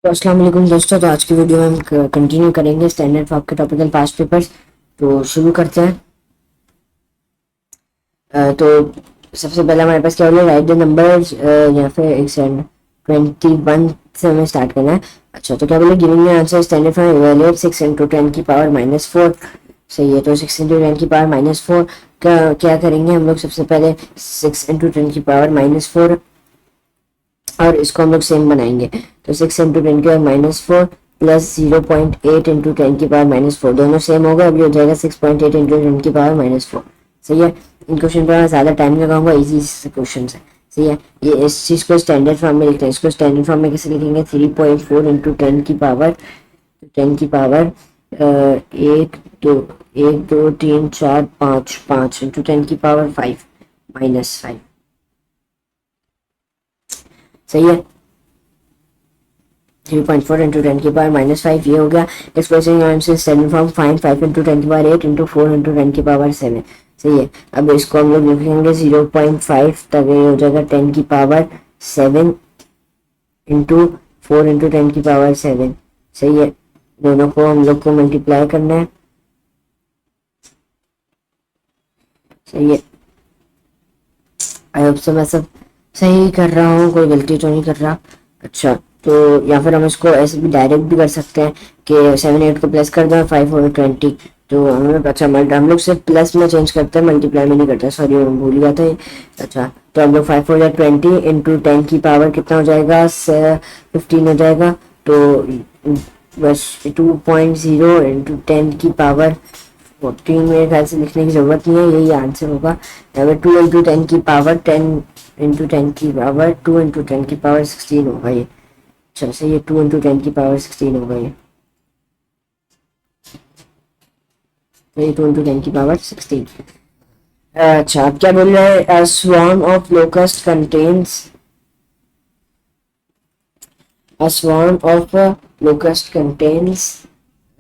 तो अस्सलाम वालेकुम दोस्तों। तो आज की वीडियो में हम कंटिन्यू करेंगे स्टैंडर्ड फॉर्म के टॉपिक एंड पास्ट पेपर्स। तो शुरू करते हैं। तो सबसे पहले हमारे पास क्या बोला, राइट द नंबर्स या फिर एक सेकंड 21 से हमें स्टार्ट करना है। अच्छा, तो क्या बोले, giving me answer standard form evaluate 6 into 10 की पावर -4। सही है। तो 6 इंटू 10 की पावर -4 का क्या करेंगे हम लोग, सबसे पहले 6 इंटू 10 की पावर -4 और इसको हम लोग सेम बनाएंगे। तो 6 इंटू 10 की पावर -4 प्लस 0.8 इंटू 10 की पावर -4 दोनों सेम होगा। अभी हो जाएगा 6.8 इंटू 10 की पावर -4। सही है। इन क्वेश्चन पर मैं ज़्यादा टाइम लगाऊंगा, इजी क्वेश्चन है। सही है। ये इस चीज़ को स्टैंडर्ड फॉर्म में लिखते हैं। इसको स्टैंडर्ड फॉर्म में कैसे लिखेंगे, 3.4 इंटू 10 की पावर 1 2 3 4 5 इंटू 10 की पावर 5 -5। सही है। 3.4 इंटू 10 की पावर -5 ये हो गया। एक्सप्रेशन से 7 फॉर्म फाइन 5 इंटू 10 की पावर 8 इंटू 4 इंटू 10 की पावर 7। सही है। अब इसको हम लोग लिखेंगे 0.5 तक, ये हो जाएगा 10 की पावर 7 इंटू 4 इंटू 10 की पावर 7। सही है। दोनों को हम लोग को मल्टीप्लाई करना है। सही है। आई होप से मैं सब सही कर रहा हूँ, कोई गलती तो नहीं कर रहा। अच्छा, तो या फिर हम इसको ऐसे भी डायरेक्ट भी कर सकते हैं कि 7 8 को प्लस कर दें 5 और 20। तो हम लोग अच्छा हम लोग सिर्फ प्लस में चेंज करते हैं, मल्टीप्लाई में नहीं करते। सॉरी, मैं भूल गया था ये। अच्छा, तो हम लोग 5 4 20 इंटू 10 की पावर कितना हो जाएगा, 15 हो जाएगा। तो बस 2.0 इंटू 10 की पावर 14 मेरे ख्याल से लिखने की जरूरत नहीं है, यही आंसर होगा। अगर 2 इंटू 10 की पावर 10 इंटू 10 की पावर 2 इंटू 10 की पावर 16 होगा ये। अच्छा, सही है। 2 इंटू 10 की पावर 16 होगा ये। तो ये 2 इंटू 10 की पावर 16। अच्छा, अब क्या बोल रहे हैं, a swarm of locust contains a swarm of locust contains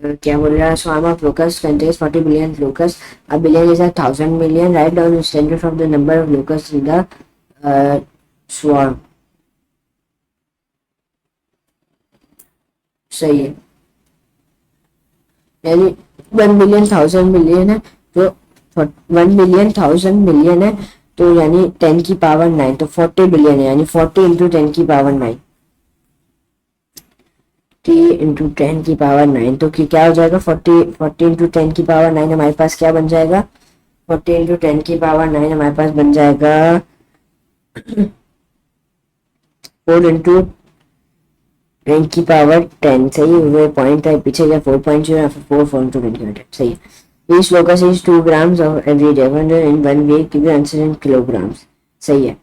क्या बोल रहा है, swarm of locust contains 40 billion locusts. A billion is 1,000 million. Write down the standard from the number of locusts in the swarm. सही है। यानी 1 billion 1,000 million है, तो 1 billion 1,000 million है, तो यानी 10 की पावर 9, तो 40 बिलियन है, यानी 40 इंटू 10 की पावर 9। 40 इंटू 10 की पावर 9, तो क्या हो जाएगा, 40 इंटू 10 की पावर 9 हमारे पास क्या बन जाएगा, 40 इंटू 10 की पावर 9 हमारे पास बन जाएगा 4 इंटू 10 की पावर 10। सही है। वो पॉइंट है पीछे का 4.0 या फिर 4 इंटू 10 की पावर। सही है। Each locus is 2 grams of every day. When in 1 week, give the answer in kilograms. सही है।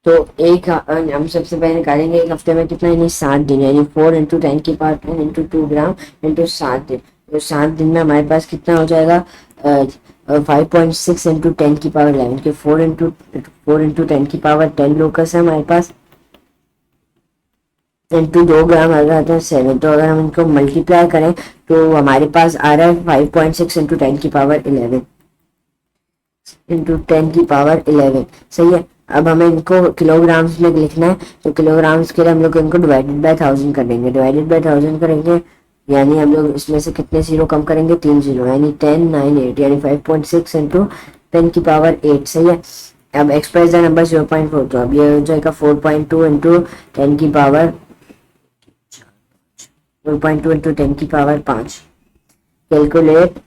तो एक हम सबसे पहले निकालेंगे एक हफ्ते में कितना, यानी 7 दिन, यानी 4 इंटू 10 की पावर 10 इंटू 2 ग्राम इंटू 7 दिन। तो 7 दिन में हमारे पास कितना हो जाएगा, 5.6 इंटू 10 की पावर 11 के 4 इंटू 10 की पावर 10 लोकस है हमारे पास, इंटू 2 ग्राम आ जाता है 7। तो अगर हम इनको मल्टीप्लाई करें तो हमारे पास आ रहा है 5.6 इंटू 10 की पावर 11 इंटू 10 की पावर 11। सही है। अब हमें इनको किलोग्राम्स में लिखना है, तो किलोग्राम्स के लिए हम लोग इनको डिवाइडेड बाय 1000 कर देंगे। डिवाइडेड बाय 1000 करेंगे यानी हम लोग इसमें से कितने जीरो कम करेंगे, 3 जीरो, यानी 10 9 8, यानी 5.6 इंटू 10 की पावर 8। सही है। अब एक्सप्रेस द नंबर 0.4, तो अब ये हो जाएगा 4.2 इंटू 10 की पावर 4.2 इंटू 10 की पावर 5। कैलकुलेट।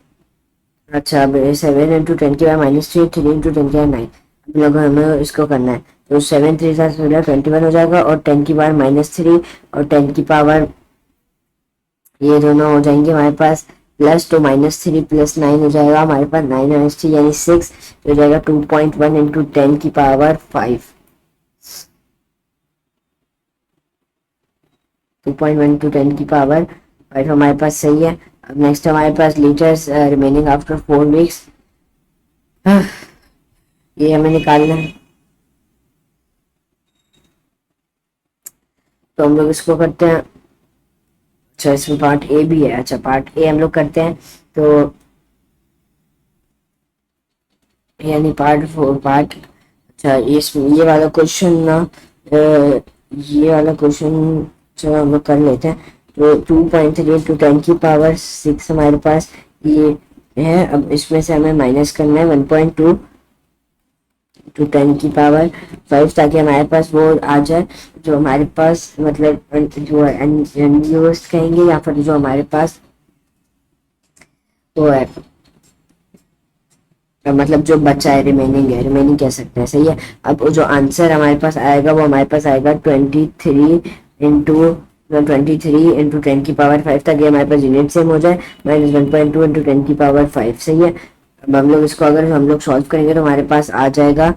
अच्छा, अब 7 इंटू 10 की पावर -3, 3 इंटू 10 की पावर 9। अब लोग हमें इसको करना है, तो 7 3 16 21 हो जाएगा, और 10 की पावर -3 और 10 की पावर ये दोनों हो जाएंगे हमारे पास प्लस, तो -3 प्लस 9 हो जाएगा हमारे पास 9 3 यानी 6 हो जाएगा 2.1 इंटू 10 की पावर 5। 2.1 टू 10 की पावर 5 हमारे पास। सही है। अब नेक्स्ट हमारे पास लीटर्स रिमेनिंग आफ्टर 4 वीक्स, ये हमें निकालना है। तो हम लोग इसको करते हैं। अच्छा, इसमें पार्ट ए भी है। अच्छा, पार्ट ए हम लोग करते हैं, तो यानी पार्ट 4 पार्ट। अच्छा, ये वाला क्वेश्चन ना ये वाला क्वेश्चन चलो हम लोग कर लेते हैं। तो 2.3 इंटू 10 की पावर 6 हमारे पास ये है। अब इसमें से हमें माइनस करना है 1.2 टू 10 की पावर 5, ताकि हमारे पास वो आ जाए जो हमारे पास मतलब जो अनयूज्ड कहेंगे, या फिर जो हमारे पास वो है मतलब जो बचा है, रिमेनिंग कह सकते हैं। सही है। अब जो आंसर हमारे पास आएगा वो हमारे पास आएगा 23 इंटू 10 की पावर 5, ताकि हमारे पास यूनिट सेम हो जाए, -1.2 इंटू 10 की पावर 5। सही है। अब हम लोग इसको अगर हम लोग सॉल्व करेंगे तो हमारे पास आ जाएगा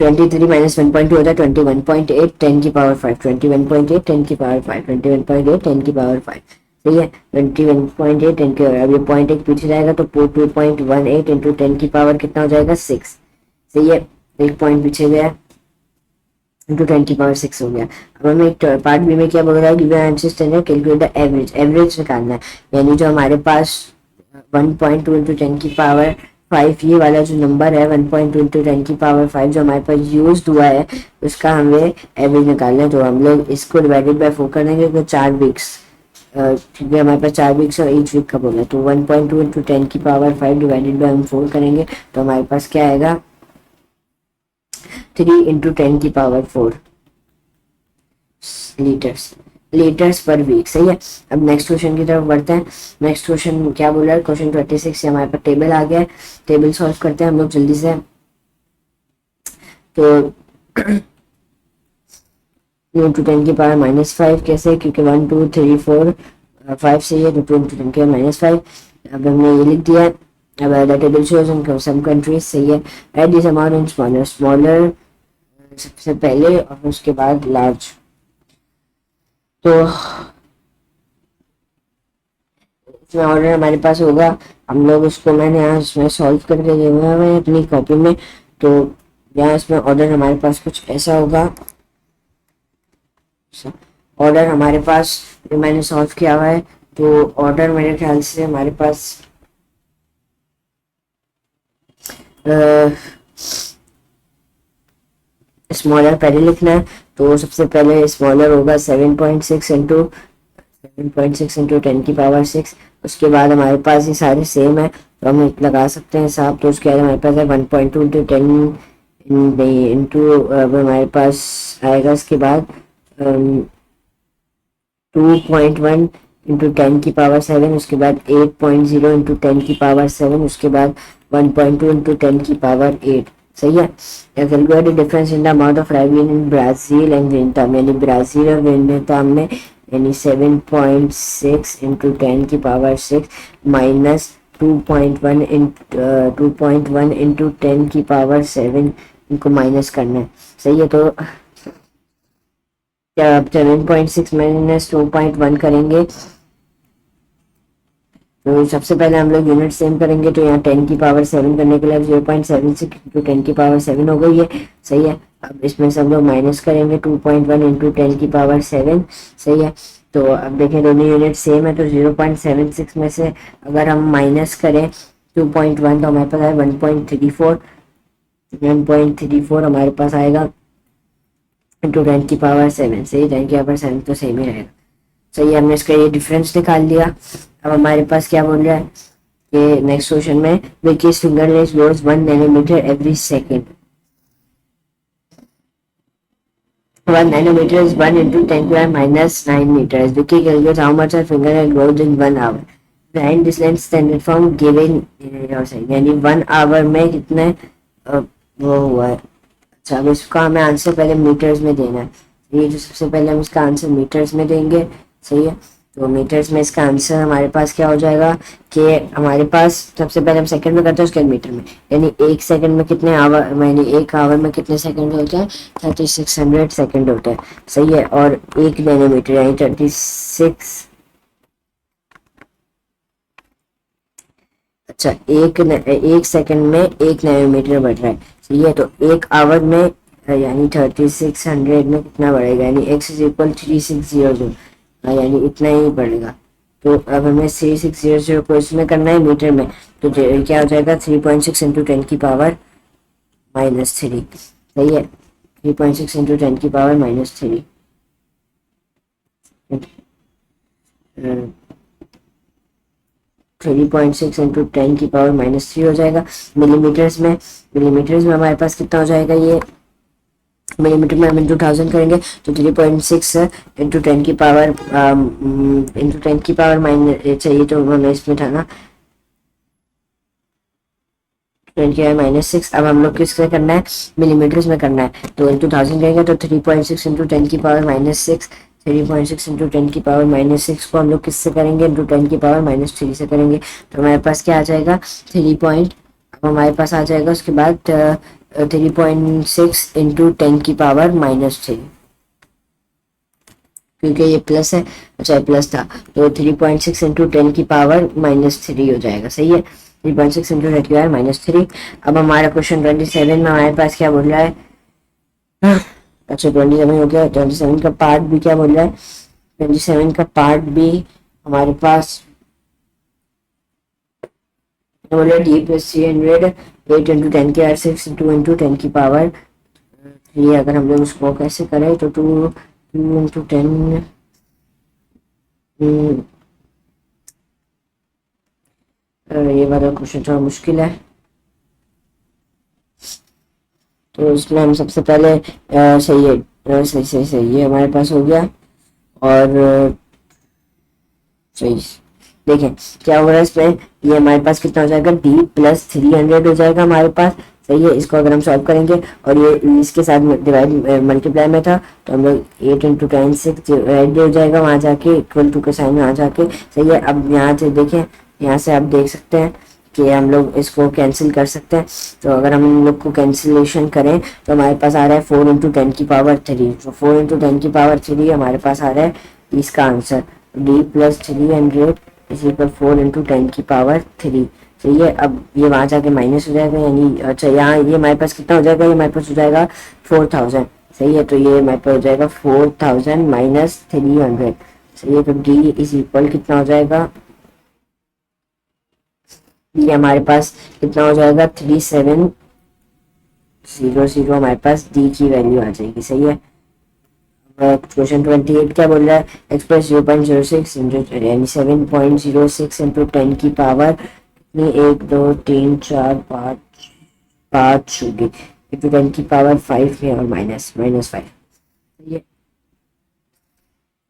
23 माइनस 1.2 होता है 21.8 10 की पावर 5, 21.8 10 की पावर 5, 21.8 10 की पावर 5। सही है। 21.8 10 की पावर, अब ये पॉइंट एक पीछे जाएगा तो 2.18 इंटू 10 की पावर कितना हो जाएगा 6। सही है। एक पॉइंट पीछे गया इंटू 10 की पावर 6 हो गया। अब हमें एक पार्ट बी में क्या बोल रहा है, given answer standard calculate the average, average निकालना है। यानी जो हमारे पास 1.2 इंटू 10 की पावर 5 ये वाला जो नंबर है 1.2 इंटू 10 की पावर 5 जो हमारे पास यूज हुआ है उसका हमें एवरेज निकालना है। तो हम लोग इसको डिवाइडेड बाय 4 कर देंगे तो 4 वीक्स, ठीक है, हमारे पास 4 वीक्स और ईच वीक का बोला। तो 1.2 इंटू 10 की पावर 5 डिवाइडेड बाय हम 4 करेंगे तो हमारे पास क्या आएगा 3 इंटू 10 की power 4 litres, litres per week. सही है। अब नेक्स्ट क्वेश्चन की तरफ बढ़ते हैं। नेक्स्ट क्वेश्चन क्या बोल रहा है, क्वेश्चन 26 से हमारे पास टेबल आ गया है। टेबल सॉल्व करते हैं हम लोग जल्दी से। तो 2 इंटू 10 की पावर -5 कैसे, क्योंकि 1 2 3 4 5 से ये 2 इंटू 10 की पावर -5। अब हमने ये लिख दिया। अब the table shows in some countries. सही है। Add this amount in smaller, smaller सबसे पहले और उसके बाद लार्ज। तो इसमें ऑर्डर हमारे पास होगा, हम लोग उसको मैंने यहाँ इसमें सॉल्व करके दिए हुए हैं अपनी कॉपी में। तो यहाँ इसमें ऑर्डर हमारे पास कुछ ऐसा होगा। ऑर्डर हमारे पास जो मैंने सॉल्व किया हुआ है, तो ऑर्डर मेरे ख्याल से हमारे पास स्मॉलर पहले लिखना है। तो सबसे पहले स्मॉलर होगा 7.6 इंटू 10 की पावर 6। उसके बाद हमारे पास ये सारे सेम है तो हम लगा सकते हैं हिसाब। तो उसके बाद हमारे पास है 1.2 इंटू 10 इंटू, अब हमारे पास आएगा इसके बाद 2.1 इंटू 10 की पावर 7। उसके बाद 8.0 इंटू 10 की पावर 7। उसके बाद 1.2 इंटू 10 की पावर 8। सही है। Calculate the difference in the amount of ribbon in Brazil and Vietnam, यानी ब्राजील और वियतनाम में, यानी 7.6 इंटू 10 की पावर 6 माइनस 2.1 इंटू 10 की पावर 7, इनको माइनस करना है। सही है। तो 7.6 माइनस 2.1 करेंगे तो सबसे पहले हम लोग यूनिट सेम करेंगे। तो यहाँ 10 की पावर 7 करने के लिए 0.76 इंटू 10 की पावर 7 हो गई है। सही है। अब इसमें से हम लोग माइनस करेंगे 2.1 इंटू 10 की पावर 7। सही है। तो अब देखें दोनों यूनिट सेम है तो 0.76 में से अगर हम माइनस करें 2.1 तो हमारे पास है 1.34। 1.34 हमारे पास आएगा इंटू 10 की पावर 7। सही, 10 की पावर 7 तो सेम ही रहेगा। सही, हमने इसका ये डिफरेंस निकाल लिया। अब हमारे पास क्या बोल रहा है कि नेक्स्ट क्वेश्चन में Vicky's fingernail grows 1 nanometre every second. 1 nanometer is 1 into 10⁻⁹ meters. Vicky calculates how much her fingernail grows in 1 hour. Find this length standard from given your side, यानी 1 hour में कितने वो हुआ है। अच्छा, अब इसका हमें आंसर पहले मीटर्स में देना है। ये जो सबसे पहले हम इसका आंसर मीटर्स में देंगे। सही है। तो मीटर्स में इसका आंसर हमारे पास क्या हो जाएगा कि हमारे पास सबसे पहले हम सेकंड में करते हैं उसके बाद मीटर में, यानी 1 सेकंड में कितने आवर, यानी 1 आवर में कितने सेकंड होते हैं 3600 सेकंड होता है। सही है। और 1 नैनोमीटर यानी 36, अच्छा, एक सेकंड में 1 नैनोमीटर बढ़ रहा है। सही है। तो 1 आवर में यानी 3600 में कितना बढ़ेगा, यानी x इज इक्वल 3600, यानी इतना ही बढ़ेगा। तो अब हमें 3600 को इसमें करना है मीटर में। तो क्या हो जाएगा 3.6 इंटू 10 की पावर -3। सही है। 3.6 इंटू 10 की पावर -3, 3.6 इंटू 10 की पावर -3 हो जाएगा। मिलीमीटर्स में हमारे पास कितना हो जाएगा, ये मिलीमीटर में हम इंटू 1000 करेंगे तो 3.6 इंटू 10 की पावर माइनस चाहिए, तो हमें इसमें था ना 10 की पावर -6। अब हम लोग किससे करना है, मिलीमीटर्स में करना है, तो इंटू 1000 करेंगे तो 3.6 इंटू 10 की पावर -6, 3.6 इंटू 10 की पावर -6 को हम लोग किससे करेंगे, इंटू 10 की पावर -3 से करेंगे, तो हमारे पास क्या आ जाएगा 3 पॉइंट। अब हमारे पास आ जाएगा उसके बाद 3.6 इंटू 10 की पावर -3, क्योंकि ये प्लस है, अच्छा ये प्लस था, तो 3.6 इंटू 10 की पावर -3 हो जाएगा। सही है, 3.6 इंटू 10 की पावर -3। अब हमारा क्वेश्चन 27 में हमारे पास क्या बोल रहा है, अच्छा 27 हो गया। 27 का पार्ट भी क्या बोल रहा है, 27 का पार्ट भी हमारे पास बोल रहा है D+300 8 इंटू 10 की पावर 6 2 इंटू 10 की पावर 3। अगर हम लोग उसको कैसे करें तो 2 इंटू 10, ये वाला क्वेश्चन थोड़ा मुश्किल है, तो इसमें हम सबसे पहले सही है, सही ये हमारे पास हो गया। और सही देखें क्या हो रहा है इसमें, ये हमारे पास कितना हो जाएगा D+300 हो जाएगा हमारे पास। सही है, इसको अगर हम सॉल्व करेंगे और ये इसके साथ डिवाइड मल्टीप्लाई में था तो हम लोग 8 इंटू 10 से डिवाइड हो जाएगा वहाँ जाके, इक्वल टू के साइन में आ जाके। सही है, अब यहाँ से देखें, यहाँ से आप देख सकते हैं कि हम लोग इसको कैंसिल कर सकते हैं, तो अगर हम लोग को कैंसिलेशन करें तो हमारे पास आ रहा है 4 इंटू 10 की पावर 3, तो 4 इंटू 10 की पावर 3 हमारे पास आ रहा है इसका answer D+300 is equal 4 into 10 की पावर 3। तो ये अब ये वहाँ जाके माइनस हो जाएगा, यानी अच्छा यहाँ ये हमारे पास कितना हो जाएगा, ये हमारे पास हो जाएगा 4000। सही है, तो ये हमारे पास हो जाएगा 4000 -300। सही है, तो D इज इक्वल कितना हो जाएगा, ये हमारे पास कितना हो जाएगा 3700, हमारे पास D की वैल्यू आ जाएगी। सही है, क्वेश्चन 28 क्या बोल रहा है, एक्सप्रेस 0.06 यानी 7.06 इंटू 10 की पावर कितनी 1 2 3 4 5 होगी, इंटू 10 की पावर 5 है और -5। ये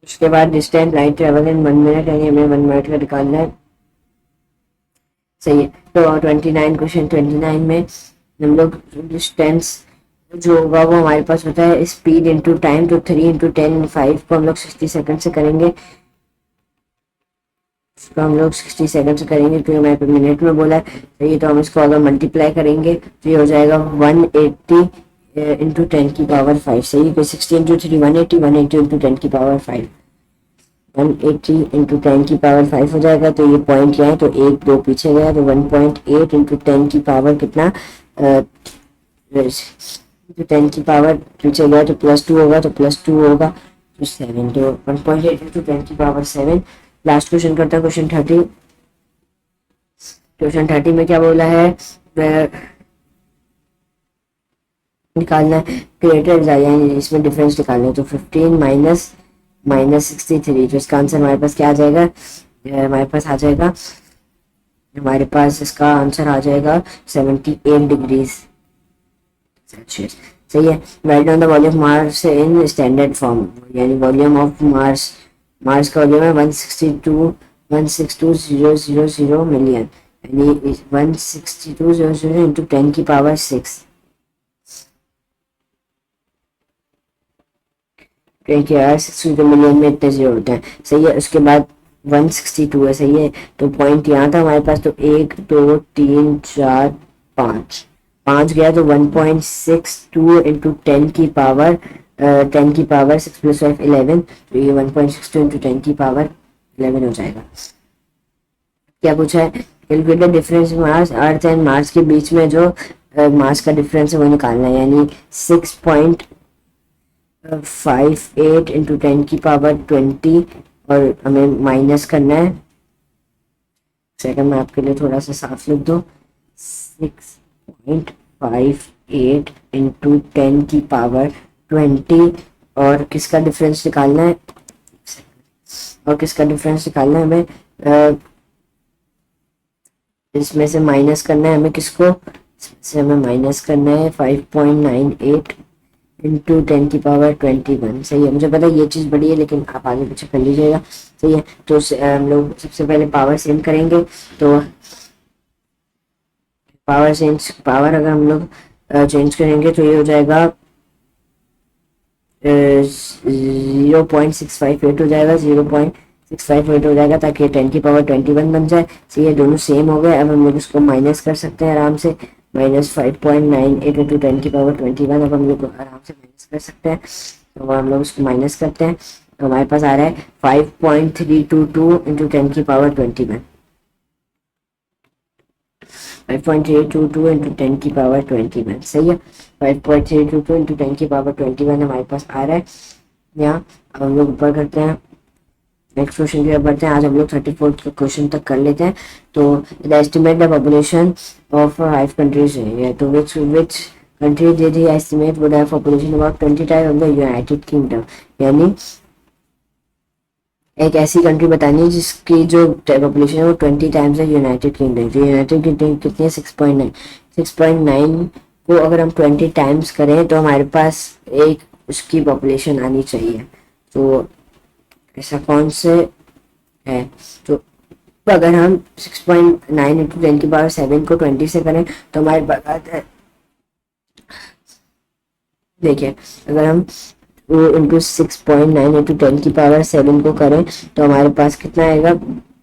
उसके बाद distance light travel in 1 minute, यानी हमें 1 मिनट का निकालना है। सही है, तो 29 क्वेश्चन 29 में हम लोग डिस्टेंस जो होगा वो हमारे पास होता है स्पीड इंटू टाइम, तो 3 इंटू 10 5 को हम लोग 60 सेकंड से करेंगे, इसको हम लोग 60 सेकंड से करेंगे क्योंकि हमारे पे मिनट में बोला है। तो ये तो हम इसको अगर मल्टीप्लाई करेंगे तो ये हो जाएगा 180 इंटू 10 की पावर 5। सही है, 60 इंटू 3 180, 180 इंटू 10 की पावर 5, 180 इंटू 10 की पावर 5 हो जाएगा। तो ये पॉइंट क्या है, तो 1 2 पीछे गया, तो 1.8 इंटू 10 की पावर कितना, तो 10 की पावर पीछे गया तो +2 होगा, तो +2 होगा तो 7, तो 1.8 इंटू 10 की पावर 7। लास्ट क्वेश्चन करता है क्वेश्चन 30। क्वेश्चन 30 में क्या बोला है, निकालना है क्रिएटर यानी इसमें डिफरेंस निकालना है, तो 15 -63, तो इसका आंसर हमारे पास क्या आ जाएगा, हमारे पास आ जाएगा, हमारे पास इसका आंसर आ जाएगा 78 डिग्रीज सेल्सियस। सही है, write down the volume of Mars in standard form, यानी वॉल्यूम ऑफ मार्स का वॉल्यूम है 162,000 मिलियन, यानी 162,000 इंटू 10 की पावर 6, 10 की पावर 6 मिलियन में इतने जीरो होते हैं। सही है, उसके बाद 162 है। सही है, तो पॉइंट यहाँ था हमारे पास, तो 1 2 3 4 5 गया, तो 1.62 इंटू 10 की पावर 6 + 5 11, तो ये 1.62 इंटू 10 की पावर 11 हो जाएगा। क्या पूछा है, calculate the difference mass earth and Mars के बीच में जो मास का डिफरेंस है वो निकालना है, यानी 6.58 इंटू 10 की पावर 20, और हमें माइनस करना है, सेकंड में आपके लिए थोड़ा सा साफ लिख दो, 6.58 8 इंटू 10 की पावर 20, और किसका डिफरेंस निकालना है, और किसका डिफरेंस निकालना है हमें, इसमें से माइनस करना है हमें किसको, इसमें से हमें माइनस करना है 5.98 इंटू 10 की पावर 21। सही है, मुझे पता है ये चीज़ बड़ी है लेकिन आप आगे पीछे कर लीजिएगा। सही है, तो हम लोग सबसे पहले पावर सेंड करेंगे। तो पावर अगर हम लोग चेंज करेंगे तो ये हो जाएगा 0.658 हो जाएगा, 0.658 हो जाएगा, ताकि 10 की पावर 21 बन जाए। सही है, दोनों सेम हो गए। अब हम लोग इसको माइनस कर सकते हैं आराम से, -5.98 इंटू 10 की पावर 21। अब हम लोग आराम से माइनस कर सकते हैं, तो हम लोग इसको माइनस करते हैं, तो हमारे पास आ रहा है 5.322 इंटू 10 की पावर 21। 5.322 इंटू 10 की पावर 21। सही है, 5.322 इंटू 10 की पावर 21 हमारे पास आ रहा है यहाँ। अब हम लोग ऊपर करते हैं, नेक्स्ट क्वेश्चन की ओर बढ़ते हैं। आज हम लोग 34th क्वेश्चन तक कर लेते हैं। तो the estimate the population of 5 countries है, तो which country did he estimate would have population about 20 times of the United kingdom. यानी एक ऐसी कंट्री बतानी है जिसकी जो पॉपुलेशन है वो 20 टाइम्स है यूनाइटेड किंगडम। जो यूनाइटेड किंगडम कितनी है, 6.9। 6.9 को अगर हम 20 टाइम्स करें तो हमारे पास एक उसकी पॉपुलेशन आनी चाहिए। तो ऐसा कौन से है, तो अगर हम 6.9 इंटू 10 की पावर 7 को 20 से करें तो हमारे पास आता है, देखिए अगर हम इंटू 6.9 इंटू 10 की पावर 7 को करें तो हमारे पास कितना आएगा,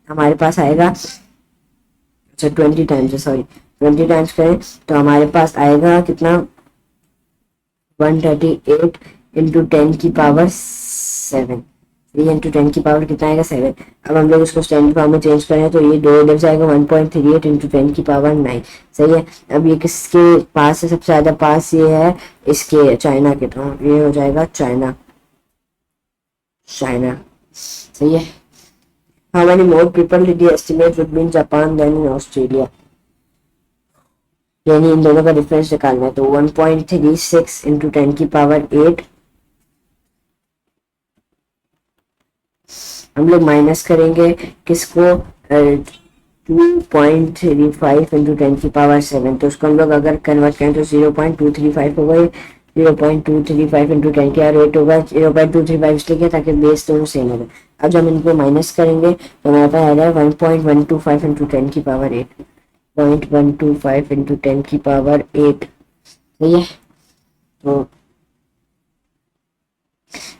हमारे पास आएगा, अच्छा 20 टाइम्स, सॉरी 20 टाइम्स करें तो हमारे पास आएगा कितना, 138 इंटू 10 की पावर 7। 3 इंटू 10 की पावर कितना आएगा, 7। अब हम लोग इसको स्टैंडर्ड फॉर्म में चेंज करें तो ये 2 इधर जाएगा, 1.38 इंटू 10 की पावर 9। सही है, अब ये किसके पास है, सबसे ज़्यादा पास ये है इसके, चाइना के, तो ये हो जाएगा चाइना। सही है, how many more people did you estimate would be in Japan than in Australia. यानी इन दोनों का डिफरेंस निकालना है, तो 1.36 इंटू 10 की पावर 8 हम लोग माइनस करेंगे किसको, 2.35 इंटू 10 की पावर 7। तो उसको हम लोग अगर कन्वर्ट करें तो 0.235 होगा, 0.235 इंटू 10 का रेट होगा 0.235 इसलिए क्या, ताकि बेस दोनों सेम होगा। अब जब हम इनको माइनस करेंगे तो हमारे पास आ रहा है 1.125 इंटू 10 की पावर 8, 0.125 इंटू 10 की पावर 8। सही है, तो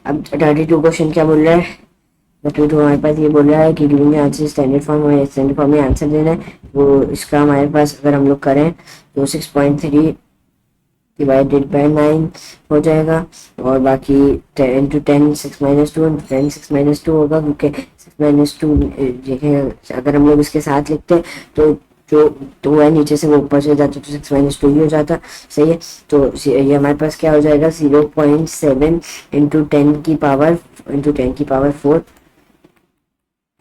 अब 32 क्वेश्चन क्या बोल रहा है, तो हमारे पास ये बोल रहा है कि गिविंग आंसर स्टैंडर्ड फॉर्म में, स्टैंडर्ड फॉर्म में आंसर देना है। तो इसका हमारे पास अगर हम लोग करें तो 6.3 डिवाइडेड बाय 9 हो जाएगा, और बाकी 10 इंटू 10 6 माइनस 2 इंटू 10 6 माइनस 2 होगा, क्योंकि 6 माइनस 2 देखें अगर हम लोग इसके साथ लिखते हैं तो जो 2 है नीचे से वो ऊपर से जाता तो 6 माइनस 2 ही हो जाता। सही है, तो ये हमारे पास क्या हो जाएगा, 0.7 इंटू 10 की पावर 4,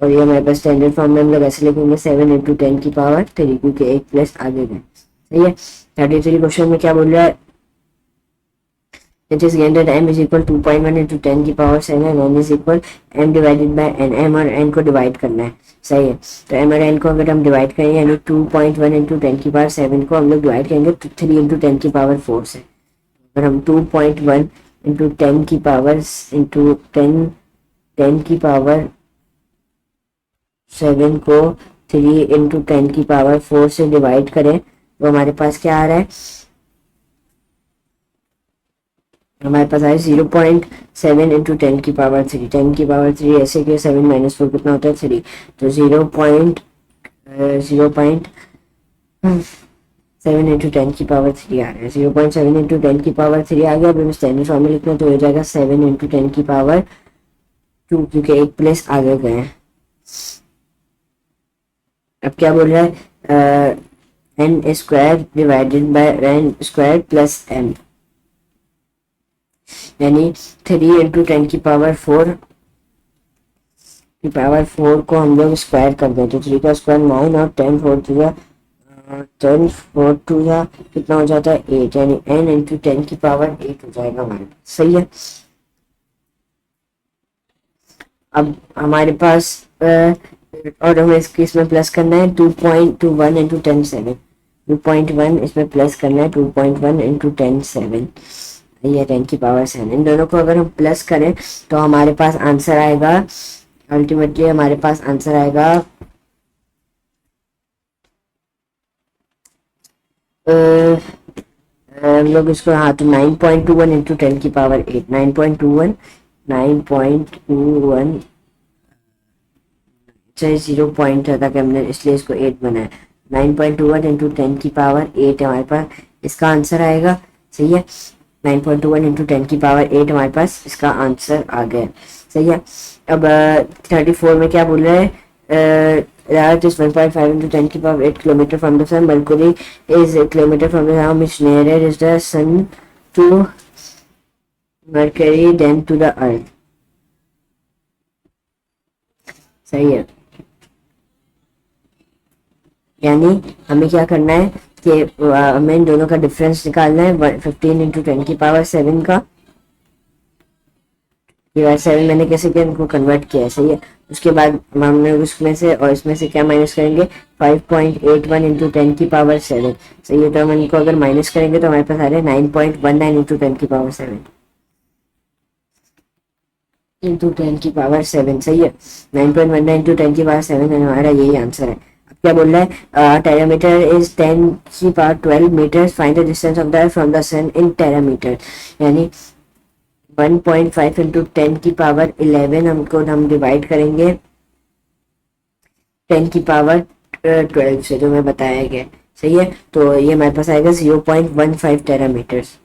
और ये हमारे पास स्टैंडर्ड फॉर्म में हम लोग ऐसे लिखेंगे 7 इंटू 10 की पावर 3, क्योंकि एक प्लस आगे गए। सही है, 33 क्वेश्चन में क्या बोल रहा है, it is given that m is equal 2.1 into 10 की power 7 and n is equal m divided by n। m और n को डिवाइड करना है। सही है, तो m और n को अगर हम डिवाइड करेंगे यानी 2.1 इंटू 10 की पावर 7 को हम लोग डिवाइड करेंगे 3 इंटू 10 की पावर 4 से। अगर हम 2.1 इंटू 10 की पावर इंटू 10 की पावर 7 को 3 इंटू 10 की पावर 4 से डिवाइड करें तो हमारे पास क्या आ रहा है, हमारे पास आए 0.7 इंटू 10 की पावर 3। 10 की पावर 3 ऐसे कि 7 माइनस 4 कितना होता है 3, तो 0.7 इंटू 10 की पावर 3 आ रहा है। 0.7 इंटू 10 की पावर 3 आ गया। अब हम स्टैंडर्ड फॉर्म में लिखना तो हो जाएगा 7 इंटू 10 की पावर 2, क्योंकि एक प्लस आगे गए हैं। अब क्या बोल रहा है, n square divided by n square plus n, यानी 3 इंटू 10 की पावर 4 को हम लोग स्क्वायर कर दें तो 3 का स्क्वायर 9 और 10 4 दिया 10 4 टू या कितना हो जाता है 8, यानी n इंटू 10 की पावर 8 हो जाएगा हमारे पास। सही है। अब हमारे पास और हमें इसमें प्लस करना है 2.21 इंटू 10 7। 2.1 इसमें प्लस करना है 2.1 इंटू 10 7, ये 10 की पावर 7। इन दोनों को अगर हम प्लस करें तो हमारे पास आंसर आएगा, अल्टीमेटली हमारे पास आंसर आएगा हम लोग इसको, हाँ, तो 9.21 इंटू 10 की पावर 8। 9.21 चाहे 0 पॉइंट था कि हमने इसलिए इसको 8 बनाया। 9.21 इंटू 10 की पावर 8 हमारे पास इसका आंसर आएगा। सही है। 9.21 इंटू 10 की पावर 8 हमारे पास इसका आंसर आ गया। सही है। अब 34 में क्या बोल रहे हैं, Earth is 1.5 into 10 की power 8 kilometer from the sun. Mercury is a kilometer from the sun. How much nearer is the sun to Mercury than to the Earth? सही है। यानी हमें क्या करना है कि हमें इन दोनों का डिफरेंस निकालना है 15 इंटू 10 की पावर 7 का। 7 मैंने कैसे किया, इनको कन्वर्ट किया है। सही है। उसके बाद हमने उसमें से और इसमें से क्या माइनस करेंगे, 5.81 इंटू 10 की पावर 7। सही है। तो हम इनको अगर माइनस करेंगे तो हमारे पास आ रहा है 9.19 इंटू 10 की पावर 7 इंटू 10 की पावर 7। सही है। 9.19 इंटू 10 की पावर 7 है, हमारा यही आंसर है। अब क्या बोल रहा है, टेरामीटर इज 10 की power 12 metre, find the distance of the earth from the sun in terametre. यानी 1.5 इंटू 10 की पावर 11 हम डिवाइड करेंगे 10 की पावर 12 से, जो मैं बताया गया। सही है। तो ये हमारे पास आएगा 0.15 टेरामीटर्स।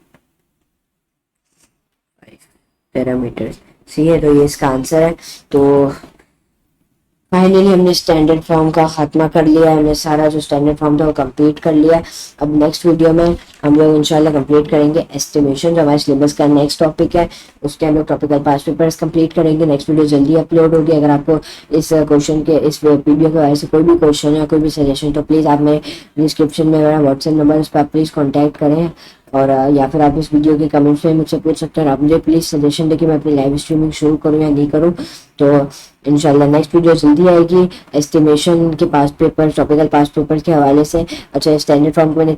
टेरामीटर्स। सही है। तो ये इसका आंसर है। तो फाइनली हमने स्टैंडर्ड फॉर्म का खात्मा कर लिया, हमने सारा जो स्टैंडर्ड फॉर्म था वो कंप्लीट कर लिया। अब नेक्स्ट वीडियो में हम लोग इंशाल्लाह कंप्लीट करेंगे एस्टिमेशन, जो हमारे सिलेबस का नेक्स्ट टॉपिक है। उसके हम लोग टॉपिकल पास पेपर्स कंप्लीट करेंगे। नेक्स्ट वीडियो जल्दी अपलोड होगी। अगर आपको इस क्वेश्चन के, इस वीडियो के बारे से कोई भी क्वेश्चन या कोई भी सजेशन, तो प्लीज़ आप मेरे डिस्क्रिप्शन में मेरा व्हाट्सएप नंबर, उस पर आप प्लीज़ कॉन्टैक्ट करें, और या फिर आप इस वीडियो के कमेंट्स में मुझसे पूछ सकते हैं। आप मुझे प्लीज़ सजेशन दें कि मैं अपनी लाइव स्ट्रीमिंग शुरू करूँ या नहीं करूँ। तो इंशाल्लाह नेक्स्ट वीडियो जल्दी आएगी एस्टिमेशन के पास पेपर, टॉपिकल पास पेपर के हवाले से। अच्छा, स्टैंडर्ड फॉर्म को मैंने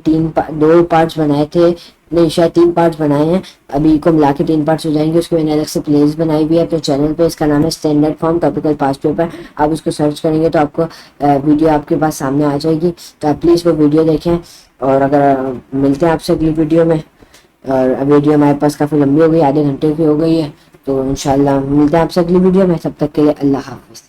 2 पार्ट्स बनाए थे, नहीं शायद 3 पार्ट्स बनाए हैं, अभी को मिला के 3 पार्ट्स हो जाएंगे। उसको मैंने अलग से प्लेलिस्ट बनाई हुई है अपने चैनल पे, इसका नाम है स्टैंडर्ड फॉर्म टॉपिकल पास पेपर। आप उसको सर्च करेंगे तो आपको वीडियो आपके पास सामने आ जाएगी। तो आप प्लीज़ वो वीडियो देखें। और अगर मिलते हैं आपसे अगली वीडियो में, और वीडियो हमारे पास काफ़ी लंबी हो गई, आधे घंटे की हो गई है। तो इंशाल्लाह मिलते हैं आपसे अगली वीडियो में। तब तक के लिए अल्लाह हाफ़िज़।